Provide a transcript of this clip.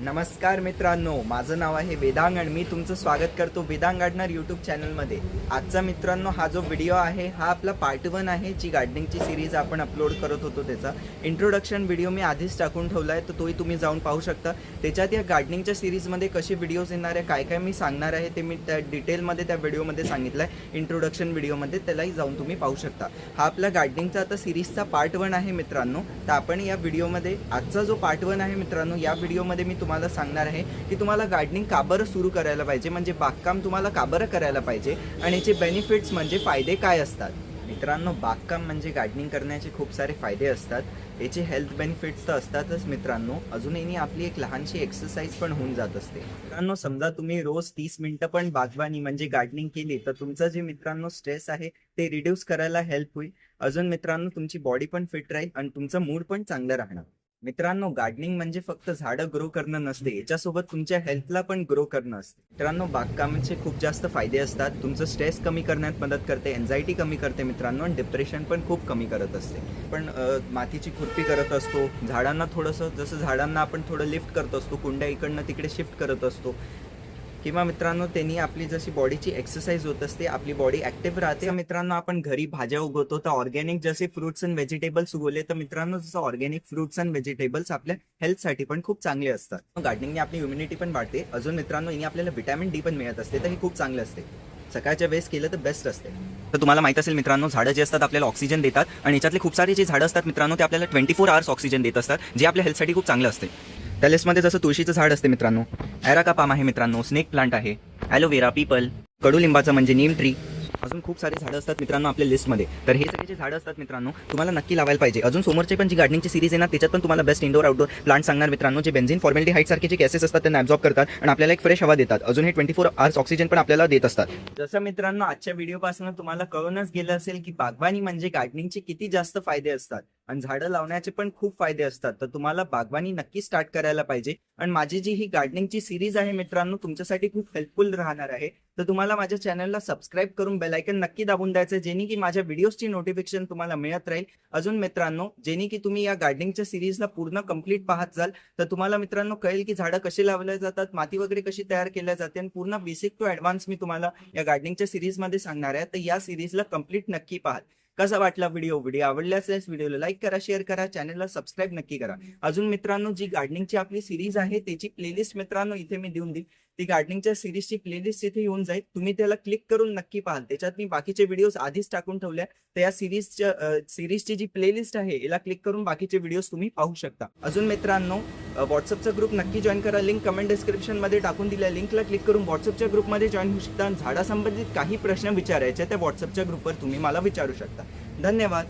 नमस्कार मित्रांनो, माझं नाव आहे वेदांग आणि मी तुमचं स्वागत करतो वेदांग गार्डनर यूट्यूब चॅनलमध्ये। आजचा मित्रांनो हा जो व्हिडिओ आहे हा आपला पार्ट 1 आहे, जी गार्डनिंगची सिरीज आपण अपलोड करत होतो त्याचा इंट्रोडक्शन व्हिडिओ मी आधीच टाकून ठेवला आहे, तर तोही तुम्ही जाऊन पाहू शकता। त्याच्यात या गार्डनिंगच्या सिरीजमध्ये कसे व्हिडिओज येणार आहे, काय काय मी सांगणार आहे ते मी त्या डिटेलमध्ये त्या व्हिडिओमध्ये सांगितलं आहे इंट्रोडक्शन व्हिडिओमध्ये, त्यालाही जाऊन तुम्ही पाहू शकता। हा आपला गार्डनिंगचा आता सिरीजचा पार्ट 1 आहे मित्रांनो। तर आपण या व्हिडिओमध्ये आजचा जो पार्ट 1 आहे मित्रांनो, या व्हिडिओमध्ये मी तुम्हाला सांगणार आहे की तुम्हाला गार्डनिंग का बरं सुरू करायला पाहिजे, म्हणजे बागकाम तुम्हाला का बरं करायला पाहिजे आणि याचे बेनिफिट्स म्हणजे फायदे काय असतात। मित्रांनो, बागकाम म्हणजे गार्डनिंग करण्याचे खूप सारे फायदे असतात, याचे हेल्थ बेनिफिट्स तर असतातच मित्रांनो, अजूनही आपली एक लहानशी एक्सरसाइज पण होऊन जात असते। मित्रांनो, समजा तुम्ही रोज 30 मिनिटं पण बागवानी म्हणजे गार्डनिंग केली तर तुमचं जे मित्रांनो स्ट्रेस आहे ते रिड्यूस करायला हेल्प होईल। अजून मित्रांनो तुमची बॉडी पण फिट राहील आणि तुमचं मूड पण चांगलं राहणार। मित्रांनो, गार्डनिंग म्हणजे फक्त झाडं ग्रो करणं नसते, याच्यासोबत तुमच्या हेल्थला पण ग्रो करणं असते। मित्रांनो, बागकामाचे खूप जास्त फायदे असतात, तुमचं स्ट्रेस कमी करण्यात मदत करते, एन्झायटी कमी करते मित्रांनो, आणि डिप्रेशन पण खूप कमी करत असते। पण मातीची खुरपी करत असतो, झाडांना थोडंसं जसं झाडांना आपण थोडं लिफ्ट करत असतो, कुंड्या इकडनं तिकडे शिफ्ट करत असतो, किंवा मित्रांनो त्यांनी आपली जशी बॉडीची एक्सरसाइज होत असते, आपली बॉडी ऍक्टिव्ह राहते। मित्रांनो, आपण घरी भाज्या उगवतो तर ऑर्गॅनिक जसे फ्रुट्स अँड व्हेजिटेबल्स उगवले तर मित्रांनो जसं ऑर्गॅनिक फ्रुट्स अँड व्हेजिटेबल्स आपल्या हेल्थसाठी पण खूप चांगले असतात। गार्डनिंगने आपली इम्युनिटी पण वाढते। अजून मित्रांनो याने आपल्याला व्हिटॅमिन डी पण मिळत असते, तर हे खूप चांगलं असते। सकाळच्या वेळेस केलं तर बेस्ट असते। तर तुम्हाला माहित असेल मित्रांनो, झाडं जे असतात आपल्याला ऑक्सिजन देतात आणि याच्यातले खूप सारे जे झाडं असतात मित्रांनो ते आपल्याला 24 आवर्स ऑक्सिजन देत असतात, जे आपल्या हेल्थसाठी खूप चांगलं असते। त्या लिस्टमध्ये जसं तुळशीचं झाड असते मित्रांनो, ॲराका पाम आहे मित्रांनो, स्नेक प्लांट आहे, ॲलोवेरा, पीपल, कडुलिंबाचं म्हणजे नीम ट्री, अजून खूप सारे झाडं असतात मित्रांनो आपल्या लिस्टमध्ये। तर हे सगळे जे झाडं असतात मित्रांनो तुम्हाला नक्की लावायला पाहिजे। अजून समोरचे पण जी गार्डनिंगची सिरीज आहे ना त्याच्यात पण तुम्हाला बेस्ट इंडोर आउटडोर प्लांट सांगणार मित्रांनो, जे बेन्झीन फॉर्मॅल्डिहाइड सारखे जे गॅसेस असतात त्यांना ॲब्झॉर्ब करतात आणि आपल्याला एक फ्रेश हवा देतात। अजून हे 24 आवर्स ऑक्सिजन पण आपल्याला देत असतात। जसं मित्रांनो आजच्या व्हिडिओपासून तुम्हाला कळूनच गेलं असेल की बागवानी म्हणजे गार्डनिंगचे किती जास्त फायदे असतात आणि झाडं लावण्याचे पण खूप फायदे असतात। तर तुम्हाला बागवानी नक्की स्टार्ट करायला पाहिजे। आणि माझी जी ही गार्डनिंगची सिरीज आहे मित्रांनो तुमच्यासाठी खूप हेल्पफुल राहणार आहे। तर तुम्हाला माझ्या चॅनलला सबस्क्राईब करून बेल आयकन नक्की दाबून द्यायचं, जेणे की माझ्या व्हिडिओजची नोटिफिकेशन तुम्हाला मिळत राहील। अजून मित्रांनो, जेणे की तुम्ही या गार्डनिंगच्या सिरीजला पूर्ण कंप्लीट पाहत जाल तर तुम्हाला मित्रांनो कळेल की झाडं कशी लावल्या जातात, माती वगैरे कशी तयार केल्या जाते, आणि पूर्ण बेसिक टू ॲडव्हान्स मी तुम्हाला या गार्डनिंगच्या सिरीजमध्ये सांगणार आहे। तर या सिरीजला कंप्लीट नक्की पाहा। कसा वाटला व्हिडिओ आवडला असेल व्हिडिओला लाईक करा, शेअर करा, चॅनलला सबस्क्राईब नक्की करा। अजून मित्रांनो जी गार्डनिंगची आपली सिरीज आहे त्याची प्लेलिस्ट मित्रांनो इथे मी देऊन देईन, ती गार्डनिंगच्या सिरीजची प्लेलिस्ट इथे येऊन जाईल, तुम्ही त्याला क्लिक करून नक्की पाहाल। त्याच्यात मी बाकीचे व्हिडिओज आधीच टाकून ठेवल्या, तर या सिरीजची जी प्लेलिस्ट आहे याला क्लिक करून बाकीचे व्हिडिओज तुम्ही पाहू शकता। अजून मित्रांनो व्हॉट्सअपचा ग्रुप नक्की जॉईन करा, लिंक कमेंट डिस्क्रिप्शन मध्ये टाकून दिल्या, लिंकला क्लिक करून व्हॉट्सअपच्या ग्रुपमध्ये जॉईन होऊ शकता। झाडासंबंधित काही प्रश्न विचारायचे त्या व्हॉट्सअपच्या ग्रुपवर तुम्ही मला विचारू शकता। धन्यवाद।